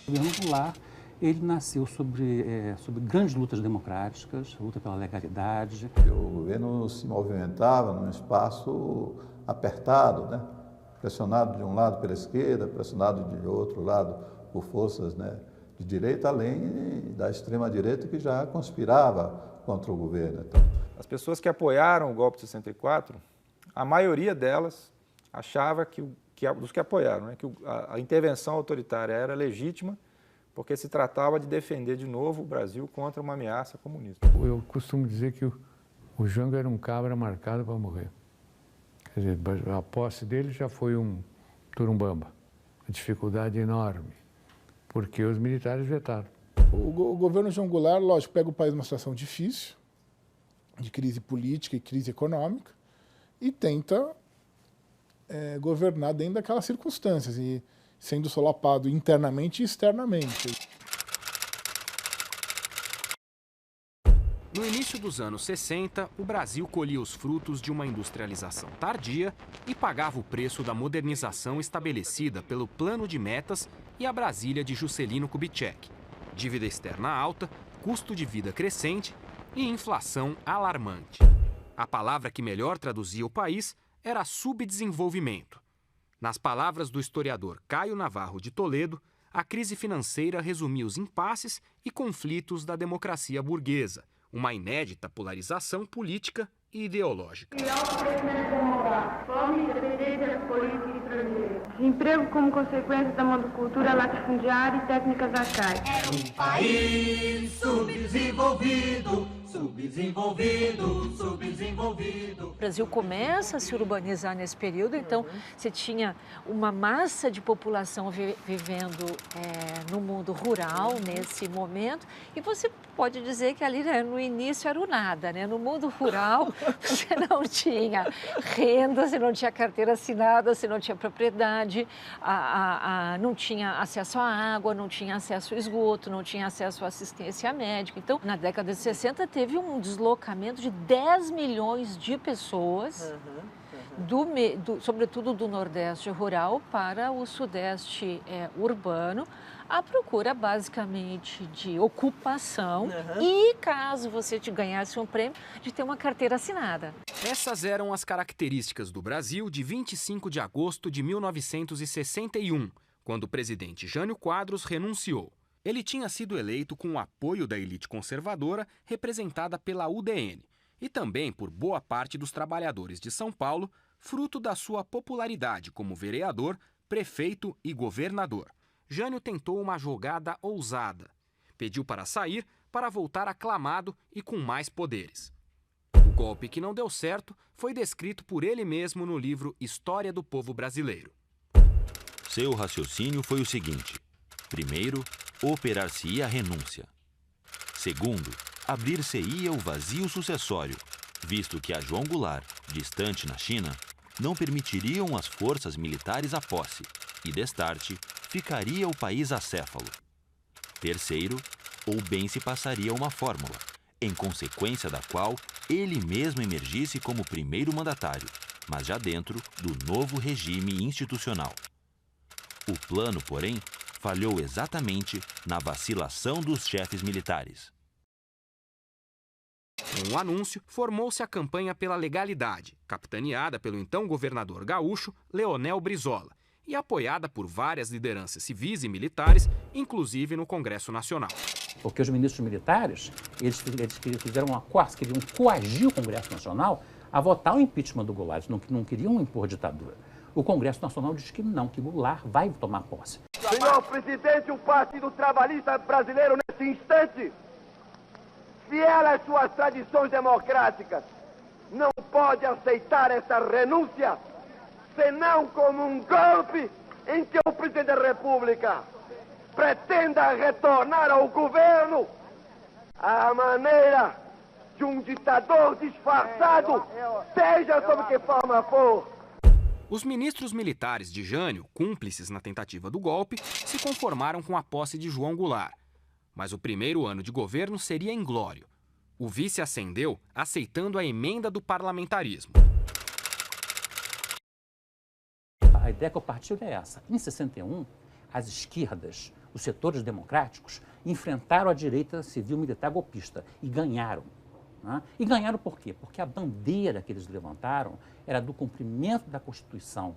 O governo Goulart, ele nasceu sobre grandes lutas democráticas, luta pela legalidade. O governo se movimentava num espaço apertado, né? Pressionado de um lado pela esquerda, pressionado de outro lado por forças, né, de direita, além da extrema-direita que já conspirava contra o governo. Então, as pessoas que apoiaram o golpe de 64, a maioria delas achava dos que apoiaram, né, que a intervenção autoritária era legítima, porque se tratava de defender de novo o Brasil contra uma ameaça comunista. Eu costumo dizer que o Jango era um cabra marcado para morrer. Quer dizer, a posse dele já foi um turumbamba, uma dificuldade enorme, porque os militares vetaram. O governo João Goulart, lógico, pega o país numa situação difícil, de crise política e crise econômica, e tenta governar dentro daquelas circunstâncias, e sendo solapado internamente e externamente. No início dos anos 60, o Brasil colhia os frutos de uma industrialização tardia e pagava o preço da modernização estabelecida pelo Plano de Metas e a Brasília de Juscelino Kubitschek. Dívida externa alta, custo de vida crescente e inflação alarmante. A palavra que melhor traduzia o país era subdesenvolvimento. Nas palavras do historiador Caio Navarro de Toledo, a crise financeira resumia os impasses e conflitos da democracia burguesa, uma inédita polarização política e ideológica. Fome e dependência das políticas estrangeiras. Desemprego como consequência da monocultura latifundiária e técnicas arcaicas. É um país subdesenvolvido, subdesenvolvido, subdesenvolvido. O Brasil começa a se urbanizar nesse período, então você tinha uma massa de população vivendo no mundo rural nesse momento, e você pode dizer que ali, né, no início era o nada, né? No mundo rural você não tinha renda, você não tinha carteira assinada, você não tinha propriedade, não tinha acesso à água, não tinha acesso ao esgoto, não tinha acesso à assistência médica. Então, na década de 60 teve um deslocamento de 10 milhões de pessoas, sobretudo do Nordeste rural para o Sudeste urbano, à procura basicamente de ocupação e, caso você te ganhasse um prêmio, de ter uma carteira assinada. Essas eram as características do Brasil de 25 de agosto de 1961, quando o presidente Jânio Quadros renunciou. Ele tinha sido eleito com o apoio da elite conservadora representada pela UDN e também por boa parte dos trabalhadores de São Paulo, fruto da sua popularidade como vereador, prefeito e governador. Jânio tentou uma jogada ousada. Pediu para sair para voltar aclamado e com mais poderes. O golpe que não deu certo foi descrito por ele mesmo no livro História do Povo Brasileiro. Seu raciocínio foi o seguinte: primeiro, operar-se-ia a renúncia. Segundo, abrir-se-ia o vazio sucessório, visto que a João Goulart, distante na China, não permitiriam as forças militares a posse, e destarte ficaria o país acéfalo. Terceiro, ou bem se passaria uma fórmula, em consequência da qual ele mesmo emergisse como primeiro mandatário, mas já dentro do novo regime institucional. O plano, porém, falhou exatamente na vacilação dos chefes militares. Com o anúncio, formou-se a campanha pela legalidade, capitaneada pelo então governador gaúcho Leonel Brizola, e apoiada por várias lideranças civis e militares, inclusive no Congresso Nacional. Porque os ministros militares, eles fizeram uma coerção, queriam coagir o Congresso Nacional a votar o impeachment do Goulart, não queriam impor ditadura. O Congresso Nacional diz que não, que Goulart vai tomar posse. Senhor presidente, o Partido Trabalhista Brasileiro, nesse instante, fiel às suas tradições democráticas, não pode aceitar essa renúncia, senão como um golpe em que o presidente da República pretenda retornar ao governo à maneira de um ditador disfarçado, seja sob que forma for. Os ministros militares de Jânio, cúmplices na tentativa do golpe, se conformaram com a posse de João Goulart. Mas o primeiro ano de governo seria inglório. O vice ascendeu aceitando a emenda do parlamentarismo. A ideia que eu partilho é essa. Em 61, as esquerdas, os setores democráticos, enfrentaram a direita civil-militar golpista e ganharam. Né? E ganharam por quê? Porque a bandeira que eles levantaram era do cumprimento da Constituição,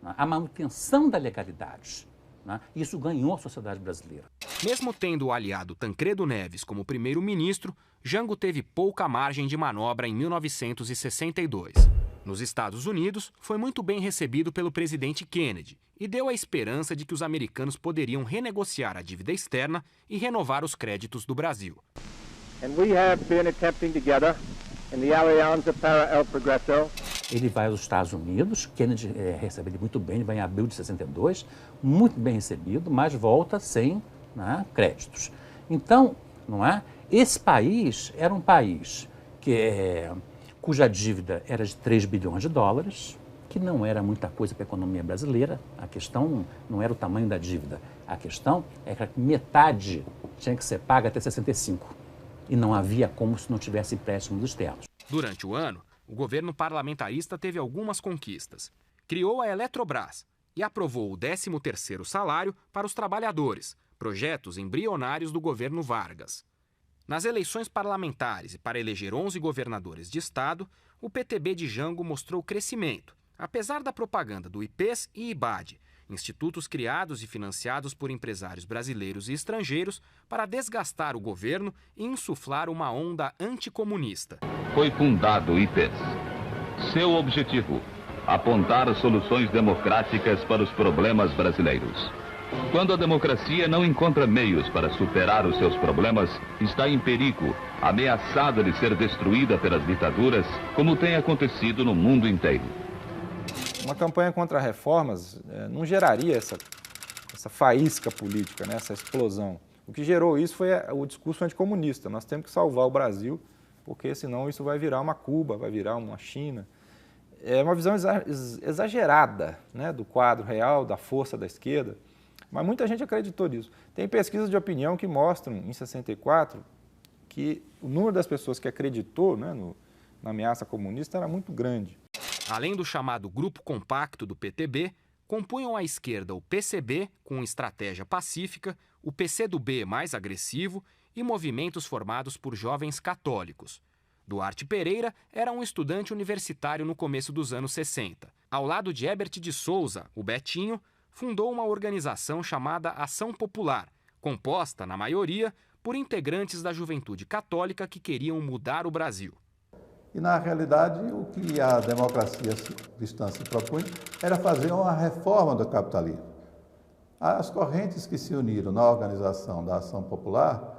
né? A manutenção da legalidade. Né? Isso ganhou a sociedade brasileira. Mesmo tendo o aliado Tancredo Neves como primeiro-ministro, Jango teve pouca margem de manobra em 1962. Nos Estados Unidos, foi muito bem recebido pelo presidente Kennedy e deu a esperança de que os americanos poderiam renegociar a dívida externa e renovar os créditos do Brasil. Ele vai aos Estados Unidos, Kennedy recebe ele muito bem, ele vai em abril de 62, muito bem recebido, mas volta sem, né, créditos. Então, não é? Esse país era um país cuja dívida era de 3 bilhões de dólares, que não era muita coisa para a economia brasileira. A questão não era o tamanho da dívida, a questão é que metade tinha que ser paga até 65, e não havia como se não tivesse empréstimos externos. Durante o ano, o governo parlamentarista teve algumas conquistas. Criou a Eletrobras e aprovou o 13º salário para os trabalhadores, projetos embrionários do governo Vargas. Nas eleições parlamentares e para eleger 11 governadores de estado, o PTB de Jango mostrou crescimento, apesar da propaganda do IPES e IBAD, institutos criados e financiados por empresários brasileiros e estrangeiros para desgastar o governo e insuflar uma onda anticomunista. Foi fundado o IPES. Seu objetivo, apontar soluções democráticas para os problemas brasileiros. Quando a democracia não encontra meios para superar os seus problemas, está em perigo, ameaçada de ser destruída pelas ditaduras, como tem acontecido no mundo inteiro. Uma campanha contra reformas não geraria essa faísca política, né, essa explosão. O que gerou isso foi o discurso anticomunista. Nós temos que salvar o Brasil, porque senão isso vai virar uma Cuba, vai virar uma China. É uma visão exagerada, né, do quadro real, da força da esquerda. Mas muita gente acreditou nisso. Tem pesquisas de opinião que mostram, em 64, que o número das pessoas que acreditou, né, na ameaça comunista era muito grande. Além do chamado Grupo Compacto do PTB, compunham à esquerda o PCB, com estratégia pacífica, o PCdoB mais agressivo e movimentos formados por jovens católicos. Duarte Pereira era um estudante universitário no começo dos anos 60. Ao lado de Herbert de Souza, o Betinho, fundou uma organização chamada Ação Popular, composta, na maioria, por integrantes da juventude católica que queriam mudar o Brasil. E, na realidade, o que a democracia cristã se propunha era fazer uma reforma do capitalismo. As correntes que se uniram na organização da Ação Popular,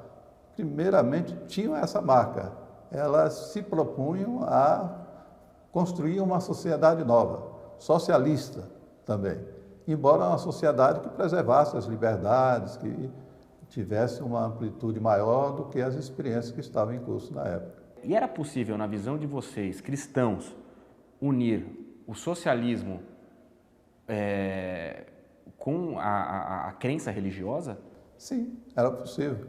primeiramente, tinham essa marca. Elas se propunham a construir uma sociedade nova, socialista também, embora uma sociedade que preservasse as liberdades, que tivesse uma amplitude maior do que as experiências que estavam em curso na época. E era possível, na visão de vocês, cristãos, unir o socialismo com a crença religiosa? Sim, era possível.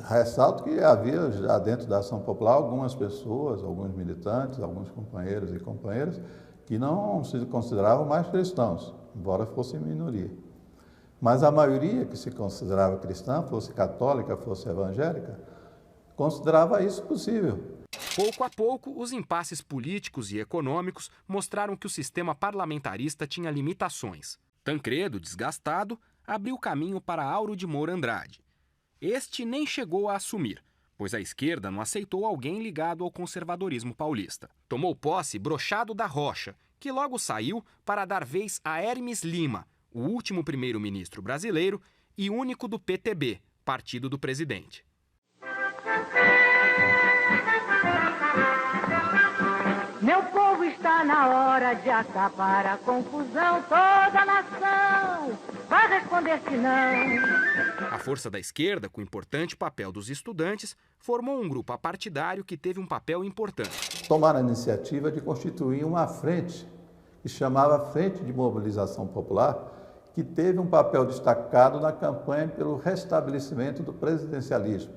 Ressalto que havia já dentro da Ação Popular algumas pessoas, alguns militantes, alguns companheiros e companheiras que não se consideravam mais cristãos, embora fossem minoria. Mas a maioria que se considerava cristã, fosse católica, fosse evangélica, considerava isso possível. Pouco a pouco, os impasses políticos e econômicos mostraram que o sistema parlamentarista tinha limitações. Tancredo, desgastado, abriu caminho para Auro de Moura Andrade. Este nem chegou a assumir, pois a esquerda não aceitou alguém ligado ao conservadorismo paulista. Tomou posse Brochado da Rocha, que logo saiu para dar vez a Hermes Lima, o último primeiro-ministro brasileiro e único do PTB, partido do presidente. Meu povo, está na hora de acabar a confusão. Toda a nação vai responder que não. A força da esquerda, com o importante papel dos estudantes, formou um grupo apartidário que teve um papel importante. Tomaram a iniciativa de constituir uma frente, que chamava Frente de Mobilização Popular, que teve um papel destacado na campanha pelo restabelecimento do presidencialismo,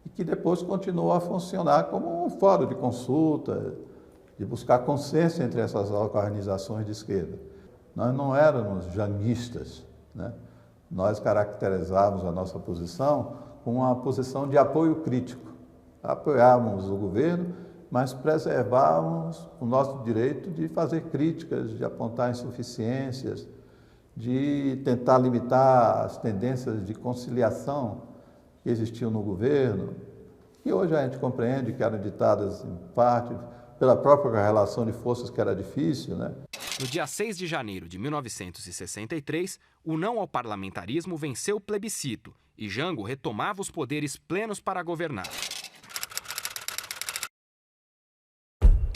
e que depois continuou a funcionar como um fórum de consulta, de buscar consenso entre essas organizações de esquerda. Nós não éramos janguistas, né? nós caracterizávamos a nossa posição com uma posição de apoio crítico. Apoiávamos o governo, mas preservávamos o nosso direito de fazer críticas, de apontar insuficiências, de tentar limitar as tendências de conciliação que existiam no governo, que hoje a gente compreende que eram ditadas, em parte, pela própria relação de forças que era difícil, né? No dia 6 de janeiro de 1963, o não ao parlamentarismo venceu o plebiscito e Jango retomava os poderes plenos para governar.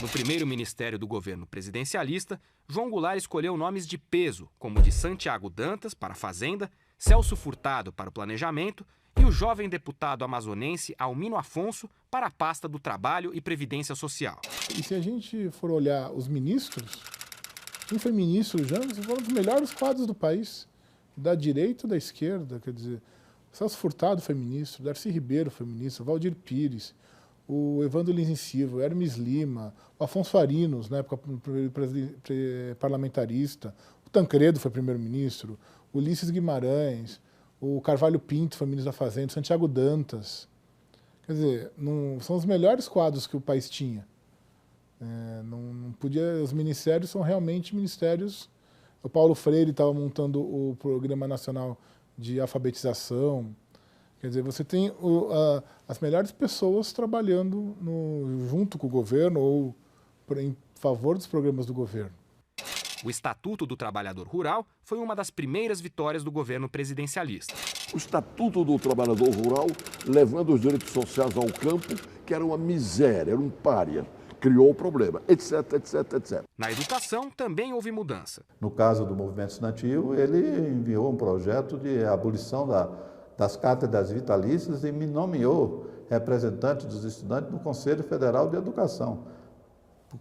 No primeiro ministério do governo presidencialista, João Goulart escolheu nomes de peso, como o de Santiago Dantas para a Fazenda, Celso Furtado para o Planejamento e o jovem deputado amazonense Almino Afonso para a pasta do Trabalho e Previdência Social. E se a gente for olhar os ministros, quem foi ministro, Jango, foram um dos melhores quadros do país, da direita e da esquerda, quer dizer, Celso Furtado foi ministro, Darcy Ribeiro foi ministro, Valdir Pires, o Evandro Lins em Silva, Hermes Lima, o Afonso Arinos, na época parlamentarista, o Tancredo foi primeiro-ministro, o Ulisses Guimarães, o Carvalho Pinto foi ministro da Fazenda, Santiago Dantas. Quer dizer, são os melhores quadros que o país tinha. Não podia, os ministérios são realmente ministérios. O Paulo Freire estava montando o Programa Nacional de Alfabetização. Quer dizer, você tem as melhores pessoas trabalhando junto com o governo ou em favor dos programas do governo. O Estatuto do Trabalhador Rural foi uma das primeiras vitórias do governo presidencialista. O Estatuto do Trabalhador Rural, levando os direitos sociais ao campo, que era uma miséria, era um pária, criou o problema, etc, etc, etc. Na educação também houve mudança. No caso do movimento estudantil, ele enviou um projeto de abolição das cátedras vitalícias e me nomeou representante dos estudantes no Conselho Federal de Educação,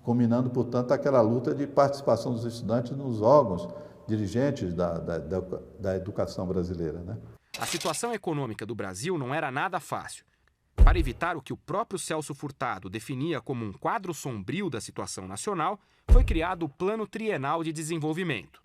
culminando, portanto, aquela luta de participação dos estudantes nos órgãos dirigentes da educação brasileira, né? A situação econômica do Brasil não era nada fácil. Para evitar o que o próprio Celso Furtado definia como um quadro sombrio da situação nacional, foi criado o Plano Trienal de Desenvolvimento.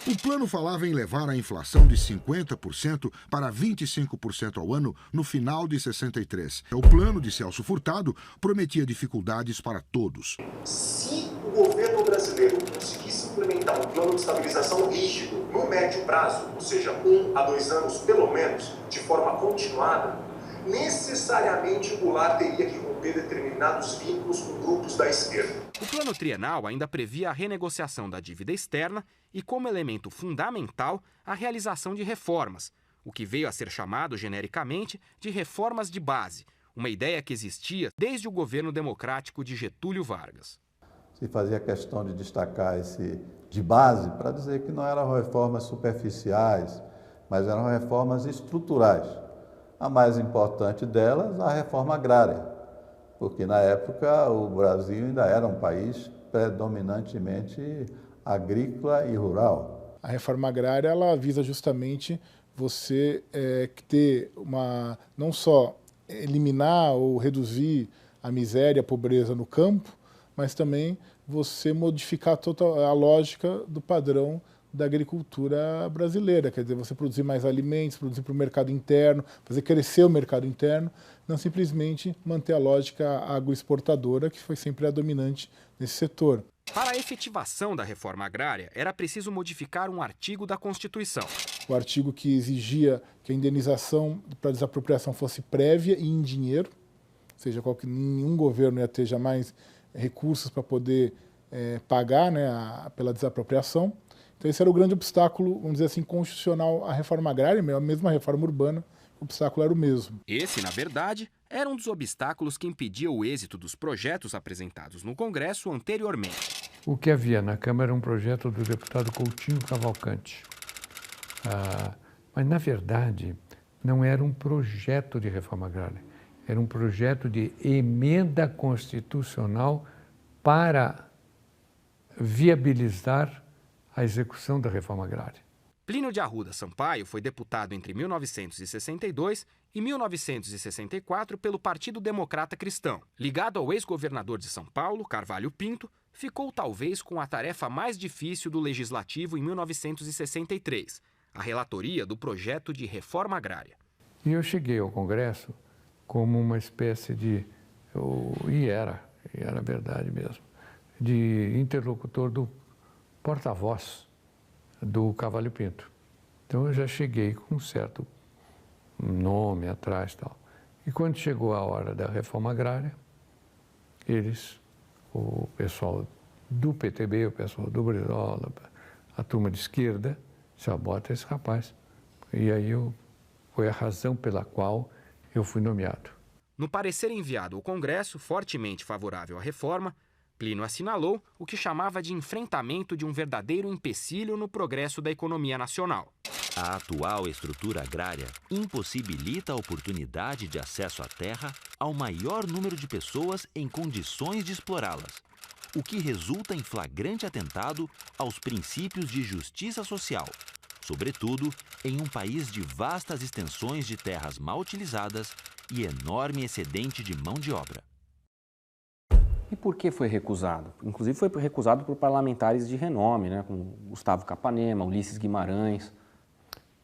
O plano falava em levar a inflação de 50% para 25% ao ano no final de 63. O plano de Celso Furtado prometia dificuldades para todos. Se o governo brasileiro conseguisse implementar um plano de estabilização rígido no médio prazo, ou seja, 1 a 2 anos pelo menos, de forma continuada, necessariamente o Goulart teria que romper determinados vínculos com grupos da esquerda. O plano trienal ainda previa a renegociação da dívida externa e, como elemento fundamental, a realização de reformas, o que veio a ser chamado genericamente de reformas de base, uma ideia que existia desde o governo democrático de Getúlio Vargas. Se fazia questão de destacar esse de base para dizer que não eram reformas superficiais, mas eram reformas estruturais. A mais importante delas, a reforma agrária, porque na época o Brasil ainda era um país predominantemente agrícola e rural. A reforma agrária ela visa justamente você ter não só eliminar ou reduzir a miséria, a pobreza no campo, mas também você modificar a lógica do padrão da agricultura brasileira, quer dizer, você produzir mais alimentos, produzir para o mercado interno, fazer crescer o mercado interno, não simplesmente manter a lógica agroexportadora, que foi sempre a dominante nesse setor. Para a efetivação da reforma agrária, era preciso modificar um artigo da Constituição. O artigo que exigia que a indenização para desapropriação fosse prévia e em dinheiro, ou seja, nenhum governo ia ter jamais recursos para poder pagar, né, pela desapropriação. Então esse era o grande obstáculo, vamos dizer assim, constitucional à reforma agrária, mesmo a reforma urbana, o obstáculo era o mesmo. Esse, na verdade, era um dos obstáculos que impedia o êxito dos projetos apresentados no Congresso anteriormente. O que havia na Câmara era um projeto do deputado Coutinho Cavalcante. Mas, na verdade, não era um projeto de reforma agrária, era um projeto de emenda constitucional para viabilizar a execução da reforma agrária. Plínio de Arruda Sampaio foi deputado entre 1962 e 1964 pelo Partido Democrata Cristão. Ligado ao ex-governador de São Paulo, Carvalho Pinto, ficou talvez com a tarefa mais difícil do Legislativo em 1963, a relatoria do projeto de reforma agrária. E eu cheguei ao Congresso como uma espécie de, e era verdade mesmo, de interlocutor do porta-voz do Cavallo Pinto. Então eu já cheguei com um certo nome atrás e tal. E quando chegou a hora da reforma agrária, o pessoal do PTB, o pessoal do Brizola, a turma de esquerda, já bota esse rapaz. E aí foi a razão pela qual eu fui nomeado. No parecer enviado ao Congresso, fortemente favorável à reforma, Plínio assinalou o que chamava de enfrentamento de um verdadeiro empecilho no progresso da economia nacional. A atual estrutura agrária impossibilita a oportunidade de acesso à terra ao maior número de pessoas em condições de explorá-las, o que resulta em flagrante atentado aos princípios de justiça social, sobretudo em um país de vastas extensões de terras mal utilizadas e enorme excedente de mão de obra. E por que foi recusado? Inclusive foi recusado por parlamentares de renome, né, como Gustavo Capanema, Ulisses Guimarães.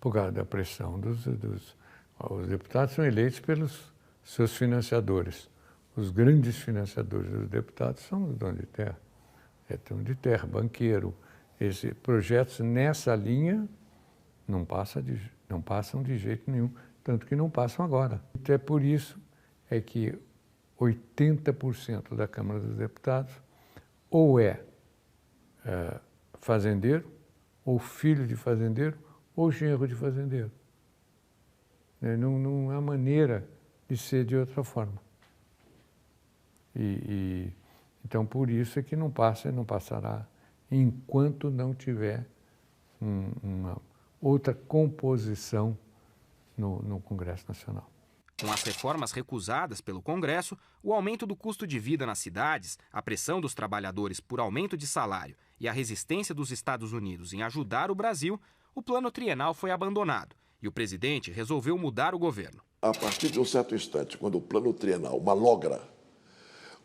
Por causa da pressão os deputados são eleitos pelos seus financiadores. Os grandes financiadores dos deputados são os donos de terra. Dono de terra, banqueiro. Esses projetos nessa linha não passam de jeito nenhum, tanto que não passam agora. Até por isso é que 80% da Câmara dos Deputados ou é fazendeiro, ou filho de fazendeiro, ou genro de fazendeiro. Não há maneira de ser de outra forma. Então, por isso é que não passará enquanto não tiver uma outra composição no Congresso Nacional. Com as reformas recusadas pelo Congresso, o aumento do custo de vida nas cidades, a pressão dos trabalhadores por aumento de salário e a resistência dos Estados Unidos em ajudar o Brasil, o plano trienal foi abandonado e o presidente resolveu mudar o governo. A partir de um certo instante, quando o plano trienal malogra,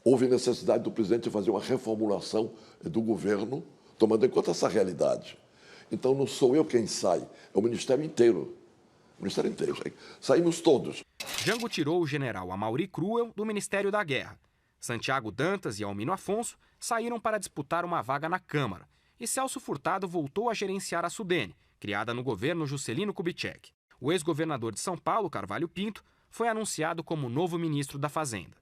houve necessidade do presidente fazer uma reformulação do governo, tomando em conta essa realidade. Então não sou eu quem sai, é o Ministério inteiro. O Ministério inteiro. Saímos todos. Jango tirou o general Amaury Cruel do Ministério da Guerra. Santiago Dantas e Almino Afonso saíram para disputar uma vaga na Câmara. E Celso Furtado voltou a gerenciar a Sudene, criada no governo Juscelino Kubitschek. O ex-governador de São Paulo, Carvalho Pinto, foi anunciado como novo ministro da Fazenda.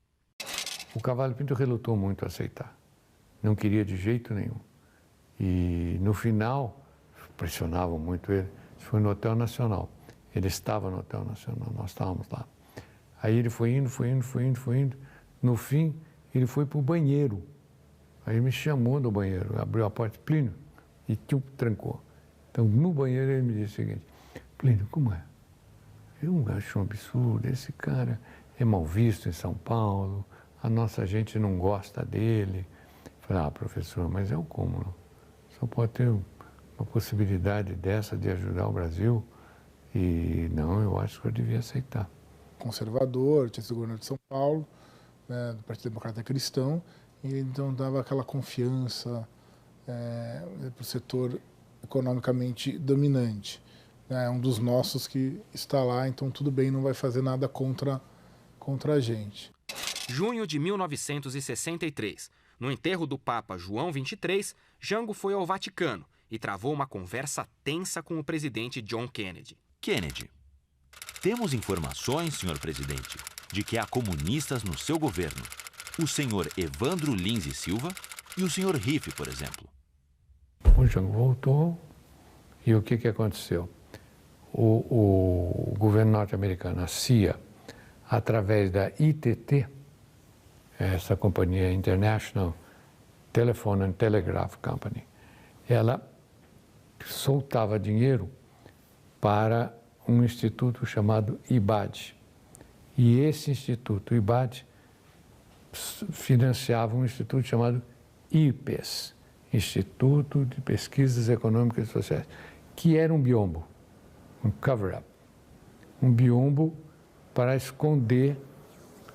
O Carvalho Pinto relutou muito a aceitar. Não queria de jeito nenhum. E no final, pressionavam muito ele. Foi no Hotel Nacional. Ele estava no Hotel Nacional, nós estávamos lá. Aí ele foi indo. No fim, ele foi para o banheiro. Aí ele me chamou no banheiro, abriu a porta, Plínio, e trancou. Então, no banheiro, ele me disse o seguinte: Plínio, como é? Eu acho um absurdo, esse cara é mal visto em São Paulo, a nossa gente não gosta dele. Falei, professor, mas é o como? Só pode ter uma possibilidade dessa de ajudar o Brasil? E não, eu acho que eu devia aceitar. Conservador, tinha sido governador de São Paulo, né, do Partido Democrata Cristão, e então dava aquela confiança para o setor economicamente dominante. É um dos nossos que está lá, então tudo bem, não vai fazer nada contra a gente. Junho de 1963. No enterro do Papa João XXIII, Jango foi ao Vaticano e travou uma conversa tensa com o presidente John Kennedy. Kennedy. Temos informações, senhor presidente, de que há comunistas no seu governo. O senhor Evandro Lins e Silva e o senhor Riff, por exemplo. O Jango voltou e o que aconteceu? O governo norte-americano, a CIA, através da ITT, essa companhia International Telephone and Telegraph Company, ela soltava dinheiro para um instituto chamado IBAD. E esse instituto, IBAD, financiava um instituto chamado IPES, Instituto de Pesquisas Econômicas e Sociais, que era um biombo, um cover-up, um biombo para esconder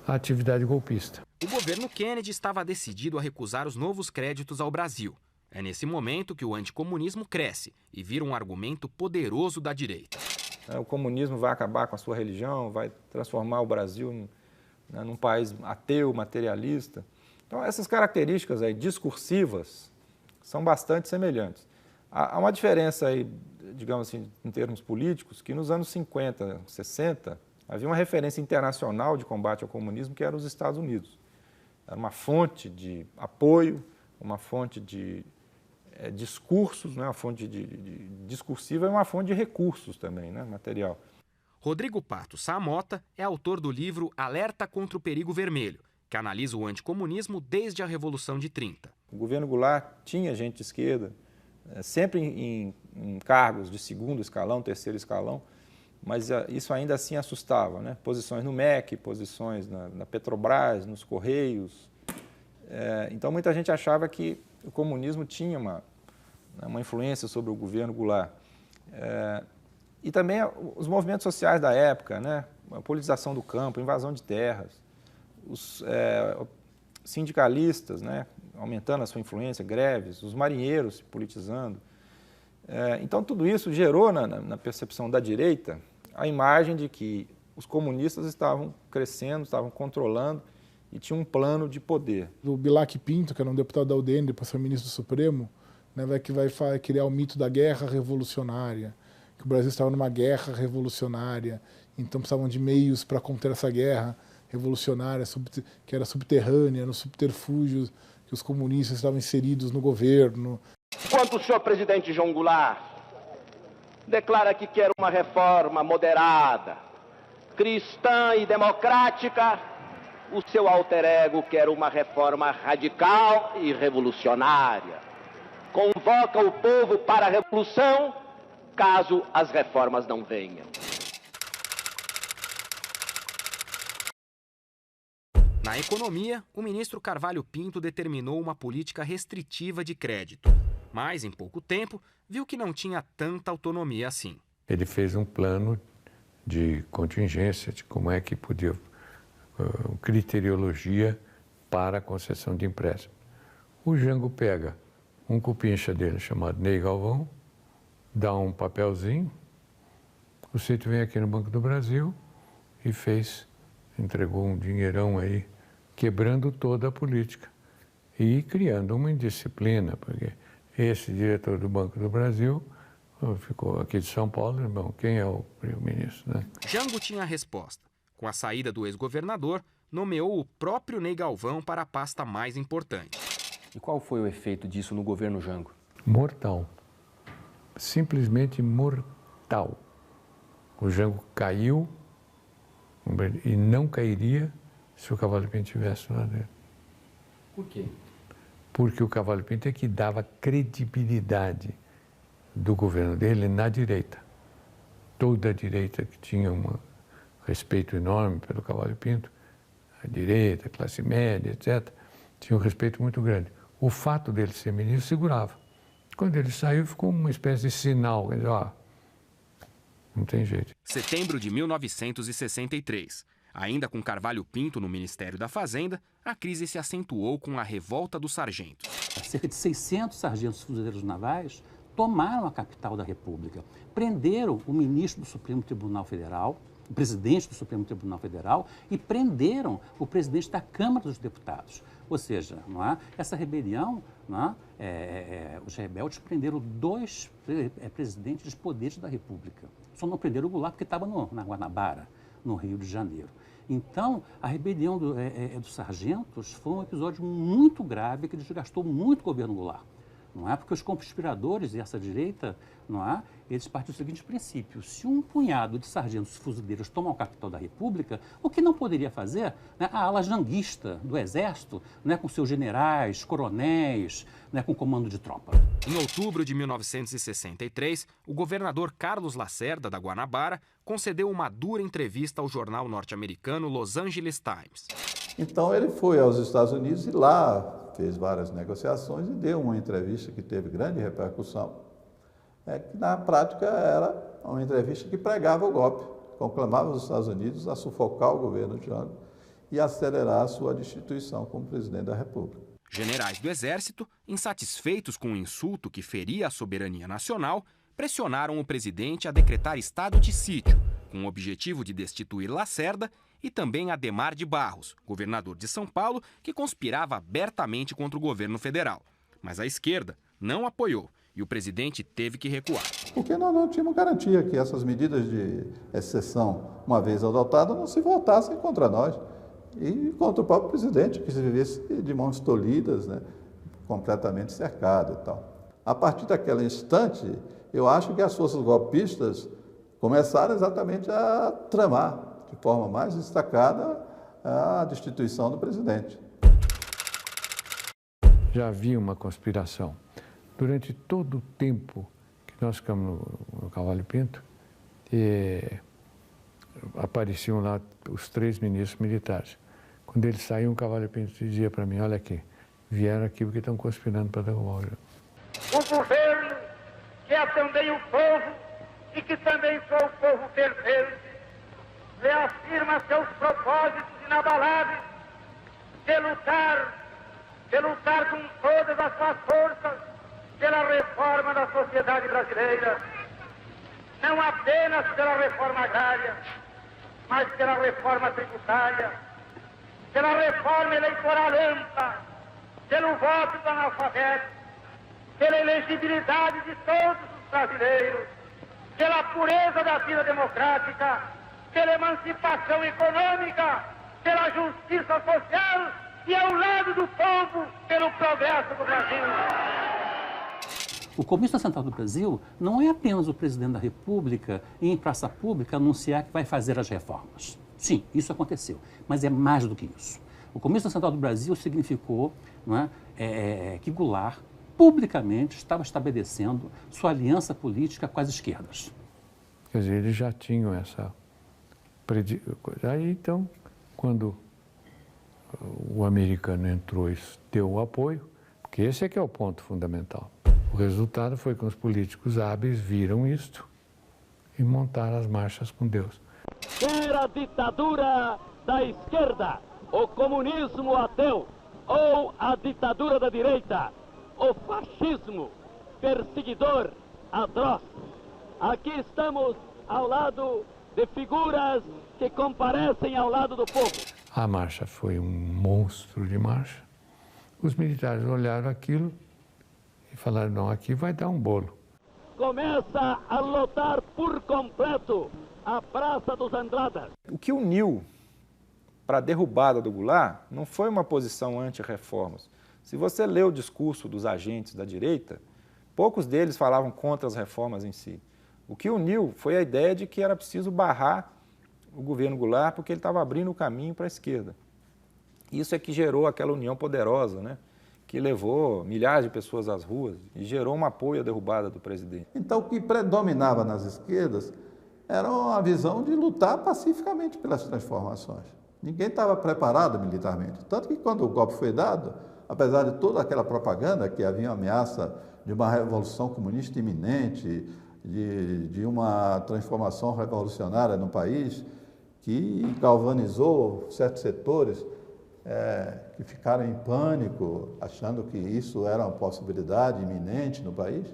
a atividade golpista. O governo Kennedy estava decidido a recusar os novos créditos ao Brasil. É nesse momento que o anticomunismo cresce e vira um argumento poderoso da direita. O comunismo vai acabar com a sua religião, vai transformar o Brasil num país ateu, materialista. Então, essas características aí discursivas são bastante semelhantes. Há uma diferença aí, digamos assim, em termos políticos, que nos anos 50, 60, havia uma referência internacional de combate ao comunismo que era os Estados Unidos. Era uma fonte de apoio, uma fonte de discursos, né? Uma fonte discursiva e uma fonte de recursos também, né? Material. Rodrigo Pato Samota é autor do livro Alerta contra o Perigo Vermelho, que analisa o anticomunismo desde a Revolução de 30. O governo Goulart tinha gente de esquerda, sempre em cargos de segundo escalão, terceiro escalão, mas isso ainda assim assustava, né? Posições no MEC, posições na Petrobras, nos Correios. Então muita gente achava que o comunismo tinha uma influência sobre o governo Goulart. E também os movimentos sociais da época, né? A politização do campo, invasão de terras, os sindicalistas, né? Aumentando a sua influência, greves, os marinheiros se politizando. Então tudo isso gerou na percepção da direita a imagem de que os comunistas estavam crescendo, estavam controlando e tinham um plano de poder. O Bilac Pinto, que era um deputado da UDN, depois foi ministro do Supremo, né, vai criar o mito da guerra revolucionária, que o Brasil estava numa guerra revolucionária, então precisavam de meios para conter essa guerra revolucionária, que era subterrânea, nos subterfúgios que os comunistas estavam inseridos no governo. Quando o senhor presidente João Goulart declara que quer uma reforma moderada, cristã e democrática, o seu alter ego quer uma reforma radical e revolucionária. Convoca o povo para a revolução, caso as reformas não venham. Na economia, o ministro Carvalho Pinto determinou uma política restritiva de crédito, mas em pouco tempo viu que não tinha tanta autonomia assim. Ele fez um plano de contingência, de como é que podia, criteriologia para a concessão de empréstimo. O Jango pega um cupincha dele chamado Ney Galvão, dá um papelzinho, o Cito vem aqui no Banco do Brasil e entregou um dinheirão aí, quebrando toda a política e criando uma indisciplina, porque esse diretor do Banco do Brasil ficou aqui de São Paulo, irmão, quem é o primeiro-ministro, né? Jango tinha a resposta. Com a saída do ex-governador, nomeou o próprio Ney Galvão para a pasta mais importante. E qual foi o efeito disso no governo Jango? Mortal. Simplesmente mortal. O Jango caiu e não cairia se o Cavallo Pinto estivesse lá dentro. Por quê? Porque o Cavallo Pinto é que dava credibilidade do governo dele na direita. Toda a direita que tinha um respeito enorme pelo Cavallo Pinto, a direita, a classe média, etc., tinha um respeito muito grande. O fato dele ser ministro segurava. Quando ele saiu, ficou uma espécie de sinal, quer dizer, não tem jeito. Setembro de 1963. Ainda com Carvalho Pinto no Ministério da Fazenda, a crise se acentuou com a revolta dos sargentos. Cerca de 600 sargentos fuzileiros navais tomaram a capital da República, prenderam o ministro do Supremo Tribunal Federal, o presidente do Supremo Tribunal Federal e prenderam o presidente da Câmara dos Deputados. Ou seja, essa rebelião, os rebeldes prenderam 2 presidentes dos poderes da República. Só não prenderam o Goulart porque estava na Guanabara, no Rio de Janeiro. Então, a rebelião dos sargentos foi um episódio muito grave que desgastou muito o governo Goulart. Não é? Porque os conspiradores e essa direita, eles partem do seguinte princípio: se um punhado de sargentos fuzileiros tomam a capital da República, o que não poderia fazer, a ala janguista do Exército, com seus generais, coronéis, com comando de tropa. Em outubro de 1963, o governador Carlos Lacerda, da Guanabara, concedeu uma dura entrevista ao jornal norte-americano Los Angeles Times. Então ele foi aos Estados Unidos e lá fez várias negociações e deu uma entrevista que teve grande repercussão, que na prática era uma entrevista que pregava o golpe, conclamava os Estados Unidos a sufocar o governo Jango e acelerar a sua destituição como presidente da República. Generais do Exército, insatisfeitos com o insulto que feria a soberania nacional, pressionaram o presidente a decretar estado de sítio, com o objetivo de destituir Lacerda e também Adhemar de Barros, governador de São Paulo, que conspirava abertamente contra o governo federal. Mas a esquerda não apoiou e o presidente teve que recuar. Porque nós não tínhamos garantia que essas medidas de exceção, uma vez adotadas, não se voltassem contra nós e contra o próprio presidente, que se vivesse de mãos tolhidas, né, completamente cercado e tal. A partir daquele instante, eu acho que as forças golpistas começaram exatamente a tramar de forma mais destacada a destituição do presidente. Já havia uma conspiração. Durante todo o tempo que nós ficamos no Cavalho Pinto, apareciam lá os 3 ministros militares. Quando eles saíam, o Cavalho Pinto dizia para mim: olha aqui, vieram aqui porque estão conspirando para derrubar o Jango. O governo, que é também o povo e que também sou o povo pertence, reafirma seus propósitos inabaláveis de lutar com todas as suas forças pela reforma da sociedade brasileira, não apenas pela reforma agrária, mas pela reforma tributária, pela reforma eleitoral ampla, pelo voto do analfabeto, pela elegibilidade de todos os brasileiros, pela pureza da vida democrática, pela emancipação econômica, pela justiça social e ao lado do povo, pelo progresso do Brasil. O Comício Central do Brasil não é apenas o presidente da República ir em praça pública anunciar que vai fazer as reformas. Sim, isso aconteceu, mas é mais do que isso. O Comício Central do Brasil significou, não é, que Goulart publicamente estava estabelecendo sua aliança política com as esquerdas. Quer dizer, eles já tinham essa... Aí, então, quando o americano entrou e deu o apoio, porque esse é que é o ponto fundamental. O resultado foi que os políticos hábeis viram isto e montaram as marchas com Deus. Quer a ditadura da esquerda, o comunismo ateu ou a ditadura da direita, o fascismo perseguidor atroz. Aqui estamos ao lado de figuras que comparecem ao lado do povo. A marcha foi um monstro de marcha. Os militares olharam aquilo e falaram: não, aqui vai dar um bolo. Começa a lotar por completo a Praça dos Andradas. O que uniu para a derrubada do Goulart não foi uma posição anti-reformas. Se você lê o discurso dos agentes da direita, poucos deles falavam contra as reformas em si. O que uniu foi a ideia de que era preciso barrar o governo Goulart porque ele estava abrindo o caminho para a esquerda. Isso é que gerou aquela união poderosa, né? Que levou milhares de pessoas às ruas e gerou um apoio à derrubada do presidente. Então, o que predominava nas esquerdas era a visão de lutar pacificamente pelas transformações. Ninguém estava preparado militarmente. Tanto que quando o golpe foi dado, apesar de toda aquela propaganda que havia ameaça de uma revolução comunista iminente, de uma transformação revolucionária no país, que galvanizou certos setores que ficaram em pânico, achando que isso era uma possibilidade iminente no país,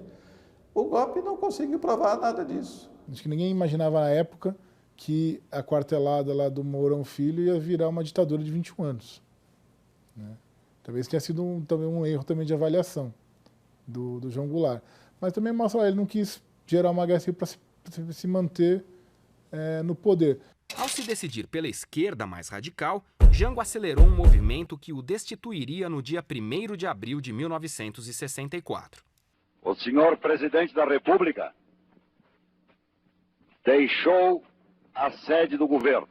o golpe não conseguiu provar nada disso. Acho que ninguém imaginava na época que a quartelada lá do Mourão Filho ia virar uma ditadura de 21 anos. Né? Talvez tenha sido também um erro também de avaliação do João Goulart. Mas também mostra, ele não quis gerar uma guerra para se manter no poder. Ao se decidir pela esquerda mais radical, Jango acelerou um movimento que o destituiria no dia 1º de abril de 1964. O senhor presidente da República deixou a sede do governo.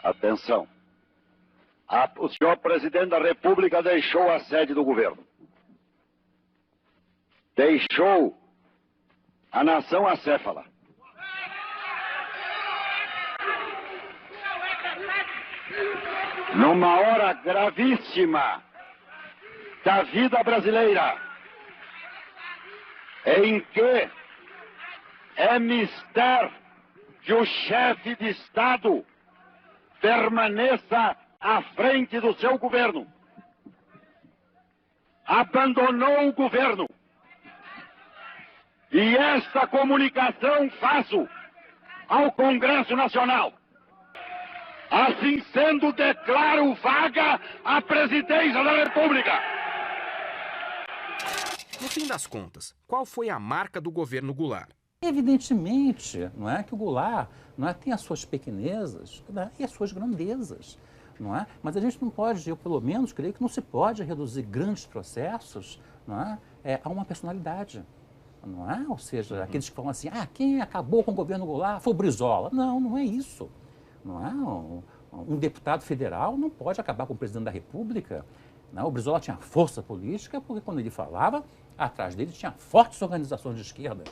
Atenção. O senhor presidente da República deixou a sede do governo. Deixou a nação acéfala. Numa hora gravíssima da vida brasileira, em que é mister que o chefe de Estado permaneça à frente do seu governo. Abandonou o governo. E esta comunicação faço ao Congresso Nacional. Assim sendo, declaro vaga a presidência da República. No fim das contas, qual foi a marca do governo Goulart? Evidentemente, não é que o Goulart tem as suas pequenezas, né, e as suas grandezas, não é? Mas a gente não pode, eu pelo menos creio que não se pode reduzir grandes processos, não é, a uma personalidade, não é? Ou seja, aqueles que falam assim, quem acabou com o governo Goulart foi o Brizola. Não, não é isso, não é? Um deputado federal não pode acabar com o presidente da República. Não, o Brizola tinha força política porque quando ele falava, atrás dele tinha fortes organizações de esquerda.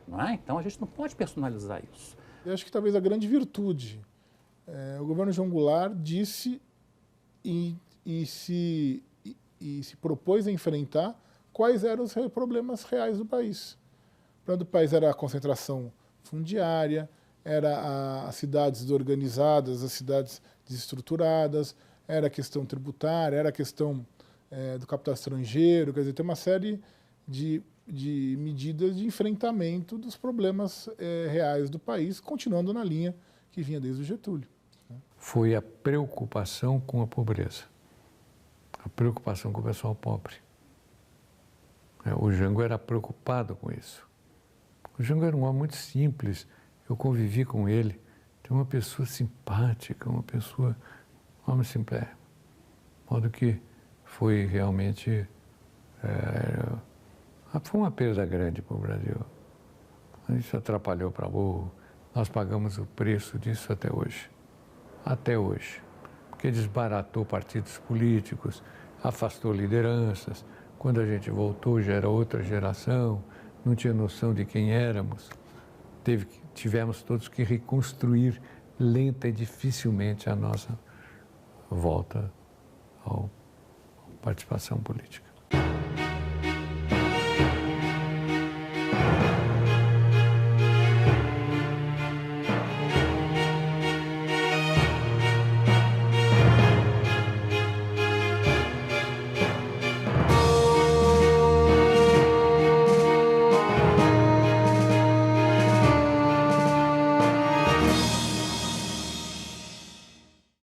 Não é? Então a gente não pode personalizar isso. Eu acho que talvez a grande virtude, o governo João Goulart disse e se propôs a enfrentar quais eram os problemas reais do país. O problema do país era a concentração fundiária, era as cidades desorganizadas, as cidades desestruturadas, era a questão tributária, era a questão do capital estrangeiro, quer dizer, tem uma série de medidas de enfrentamento dos problemas reais do país, continuando na linha que vinha desde o Getúlio. Foi a preocupação com a pobreza, a preocupação com o pessoal pobre. O Jango era preocupado com isso. O Jango era um homem muito simples, eu convivi com ele, tem uma pessoa simpática, um homem simples. De modo que foi realmente... foi uma perda grande para o Brasil. Isso atrapalhou para burro. Nós pagamos o preço disso até hoje. Até hoje. Porque desbaratou partidos políticos, afastou lideranças. Quando a gente voltou já era outra geração, não tinha noção de quem éramos. Tivemos todos que reconstruir lenta e dificilmente a nossa volta à participação política.